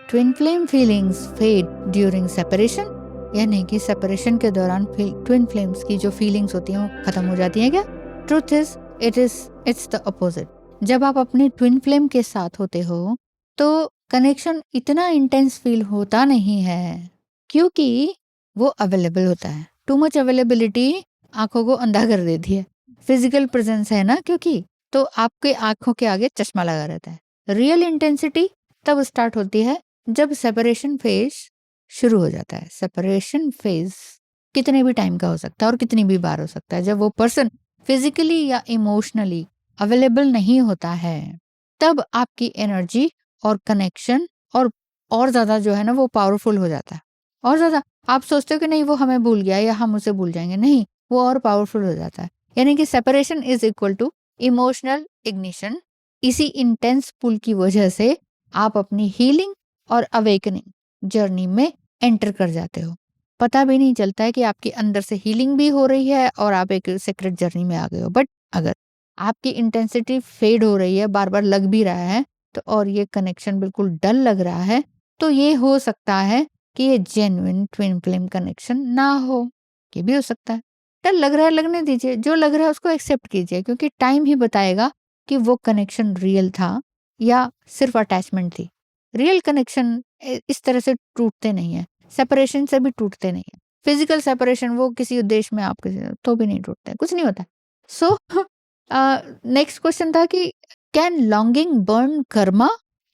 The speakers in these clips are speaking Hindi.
Twin flame feelings fade during separation, यानी कि सेपरेशन के दौरान ट्विन फ्लेम्स की जो फीलिंग्स होती हैं वो खत्म हो जाती हैं क्या? Truth is it's the opposite. जब आप अपने ट्विन फ्लेम के साथ होते हो तो कनेक्शन इतना इंटेंस फील होता नहीं है, क्योंकि वो अवेलेबल होता है। टू मच अवेलेबिलिटी आंखों को अंधा कर देती है। फिजिकल प्रेजेंस है ना, क्योंकि तो आपके आंखों के आगे चश्मा लगा रहता है। रियल इंटेंसिटी तब स्टार्ट होती है जब सेपरेशन फेज शुरू हो जाता है। सेपरेशन फेज कितने भी टाइम का हो सकता है और कितनी भी बार हो सकता है। जब वो पर्सन फिजिकली या इमोशनली अवेलेबल नहीं होता है, तब आपकी एनर्जी और कनेक्शन और ज्यादा जो है ना वो पावरफुल हो जाता है। और ज्यादा आप सोचते हो कि नहीं वो हमें भूल गया या हम उसे भूल जाएंगे, नहीं, वो और पावरफुल हो जाता है। यानी कि separation is equal to emotional ignition. इसी इंटेंस पुल की वजह से आप अपनी हीलिंग और अवेकनिंग जर्नी में एंटर कर जाते हो। पता भी नहीं चलता है कि आपके अंदर से हीलिंग भी हो रही है और आप एक सीक्रेट जर्नी में आ गए हो। बट अगर आपकी इंटेंसिटी फेड हो रही है, बार बार लग भी रहा है, तो और ये कनेक्शन बिल्कुल डल लग रहा है, तो ये हो सकता है कि ये जेन्युइन ट्विन फ्लेम कनेक्शन ना हो। ये भी हो सकता है। डल लग रहा है, लगने दीजिए। जो लग रहा है उसको एक्सेप्ट कीजिए, क्योंकि टाइम ही बताएगा कि वो कनेक्शन रियल था या सिर्फ अटैचमेंट थी। रियल कनेक्शन इस तरह से टूटते नहीं है, सेपरेशन से भी टूटते नहीं है। फिजिकल सेपरेशन वो किसी उद्देश्य में आपके तो भी नहीं टूटते, कुछ नहीं होता। सो नेक्स्ट क्वेश्चन था कि कैन लॉन्गिंग बर्न कर्मा?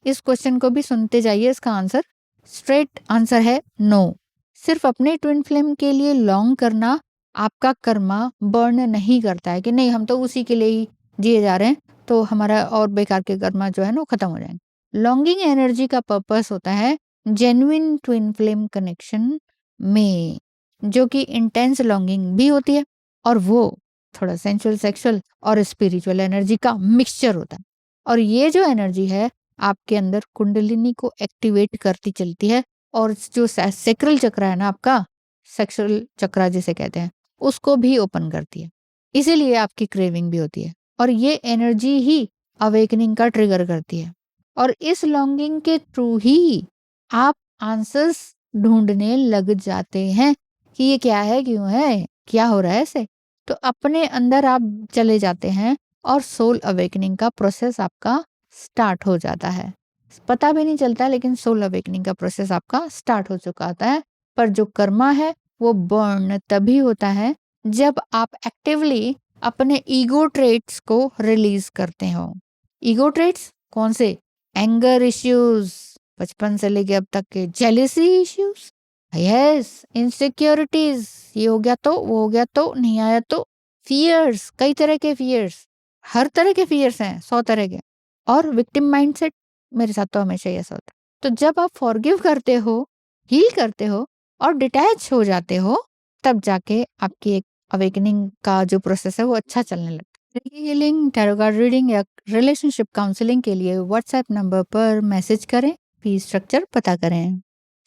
इस क्वेश्चन को भी सुनते जाइए। इसका आंसर स्ट्रेट आंसर है नो। सिर्फ अपने ट्विन फ्लेम के लिए लॉन्ग करना आपका कर्मा बर्न नहीं करता है कि नहीं हम तो उसी के लिए ही जिए जा रहे हैं, तो हमारा और बेकार के कर्मा जो है ना वो खत्म हो जाएंगे। लॉन्गिंग एनर्जी का पर्पस होता है जेन्युइन ट्विन फ्लेम कनेक्शन में, जो कि इंटेंस लॉन्गिंग भी होती है और वो थोड़ा सेंसुअल, सेक्सुअल और स्पिरिचुअल एनर्जी का मिक्सचर होता है। और ये जो एनर्जी है आपके अंदर कुंडलिनी को एक्टिवेट करती चलती है, और जो सेक्रल चक्र है ना आपका, सेक्सुअल चक्र जिसे कहते हैं, उसको भी ओपन करती है। इसीलिए आपकी क्रेविंग भी होती है, और ये एनर्जी ही अवेकनिंग का ट्रिगर करती है। और इस लॉन्गिंग के थ्रू ही आप आंसर्स ढूंढने लग जाते हैं कि ये क्या है, क्यों है, क्या हो रहा है ऐसे। तो अपने अंदर आप चले जाते हैं और सोल अवेकनिंग का प्रोसेस आपका स्टार्ट हो जाता है। पता भी नहीं चलता, लेकिन सोल अवेकनिंग का प्रोसेस आपका स्टार्ट हो चुका होता है। पर जो कर्मा है वो बर्न तभी होता है जब आप एक्टिवली अपने ईगो ट्रेट्स को रिलीज करते हो। ईगो ट्रेट्स कौन से? एंगर इश्यूज, बचपन से लेके अब तक के, जेलिसी इश्यूज, यस, इनसिक्योरिटीज, ये हो गया तो वो हो गया तो नहीं आया तो, फियर्स, कई तरह के फियर्स, हर तरह के फियर्स हैं, 100 तरह के। और विक्टिम माइंडसेट, मेरे साथ तो हमेशा ही ऐसा होता है। तो जब आप फॉरगिव करते हो, हील करते हो और डिटैच हो जाते हो, तब जाके आपकी एक अवेकनिंग का जो प्रोसेस है वो अच्छा चलने लगता है। हीलिंग, टैरो कार्ड रीडिंग या रिलेशनशिप काउंसलिंग के लिए व्हाट्सएप नंबर पर मैसेज करें, फीस स्ट्रक्चर पता करें।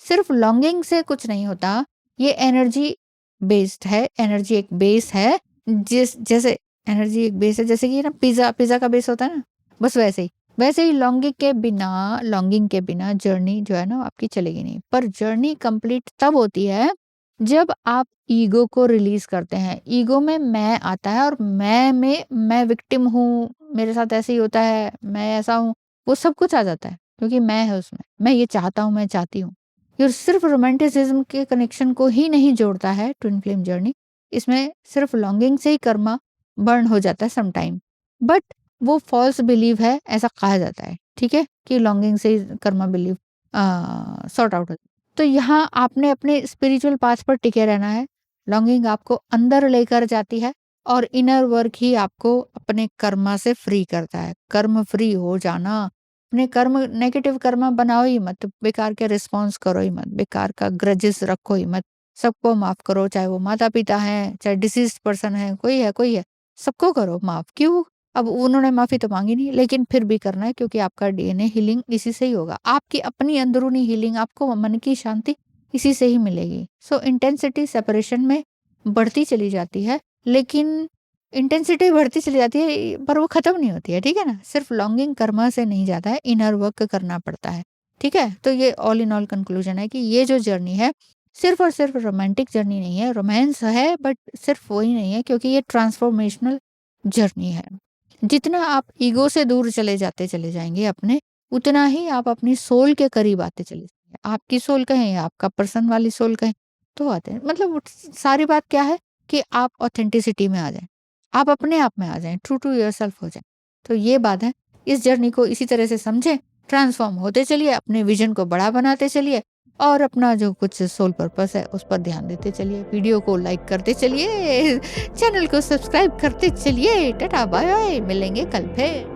सिर्फ लॉन्गिंग से कुछ नहीं होता, ये एनर्जी बेस्ड है। एनर्जी एक बेस है, जैसे एनर्जी एक बेस है, जैसे कि ना पिज्जा का बेस होता है ना, बस वैसे ही लॉन्गिंग के बिना जर्नी जो है ना आपकी चलेगी नहीं। पर जर्नी कंप्लीट तब होती है जब आप ईगो को रिलीज करते हैं। ईगो में मैं आता है, और मैं विक्टिम हूँ, मेरे साथ ऐसे ही होता है, मैं ऐसा हूँ, वो सब कुछ आ जाता है, क्योंकि मैं है उसमें, मैं ये चाहता हूँ, मैं चाहती हूँ। ये सिर्फ रोमांटिसिज्म के कनेक्शन को ही नहीं जोड़ता है ट्विन फ्लेम जर्नी। इसमें सिर्फ लॉन्गिंग से ही कर्मा बर्न हो जाता है सम टाइम, बट वो फॉल्स बिलीव है, ऐसा कहा जाता है, ठीक है, कि लॉन्गिंग से ही कर्मा बिलीव सॉर्ट आउट होता है। तो यहाँ आपने अपने स्पिरिचुअल पाथ पर टिके रहना है। लॉन्गिंग आपको अंदर लेकर जाती है, और इनर वर्क ही आपको अपने कर्मा से फ्री करता है। कर्म फ्री हो जाना, अपने कर्म, नेगेटिव कर्मा बनाओ ही मत, बेकार के रिस्पॉन्स करो ही मत, बेकार का ग्रजेस रखो ही मत। सबको माफ करो, चाहे वो माता पिता हैं, चाहे डिसीज पर्सन है, कोई है, सबको करो माफ। क्यों? अब उन्होंने माफी तो मांगी नहीं, लेकिन फिर भी करना है, क्योंकि आपका डीएनए हीलिंग इसी से ही होगा। आपकी अपनी अंदरूनी हीलिंग, आपको मन की शांति इसी से ही मिलेगी। सो इंटेंसिटी सेपरेशन में बढ़ती चली जाती है, लेकिन इंटेंसिटी बढ़ती चली जाती है पर वो खत्म नहीं होती है, ठीक है ना। सिर्फ लॉन्गिंग कर्मा से नहीं जाता है, इनर वर्क करना पड़ता है। ठीक है, तो ये ऑल इन ऑल कंक्लूजन है कि ये जो जर्नी है सिर्फ और सिर्फ रोमांटिक जर्नी नहीं है, रोमांस है बट सिर्फ वही नहीं है, क्योंकि ये ट्रांसफॉर्मेशनल जर्नी है। जितना आप ईगो से दूर चले जाएंगे अपने, उतना ही आप अपनी सोल के करीब आते चले जाएंगे। आपकी सोल कहें या आपका पर्सन वाली सोल कहें, तो आते हैं। मतलब सारी बात क्या है कि आप ऑथेंटिसिटी में आ जाएं, आप अपने आप में आ जाएं, ट्रू टू योरसेल्फ हो जाएं। तो ये बात है, इस जर्नी को इसी तरह से समझें, ट्रांसफॉर्म होते चलिए, अपने विजन को बड़ा बनाते चलिए और अपना जो कुछ सोल पर्पस है उस पर ध्यान देते चलिए। वीडियो को लाइक करते चलिए, चैनल को सब्सक्राइब करते चलिए। टाटा बाय बाय, मिलेंगे कल फिर।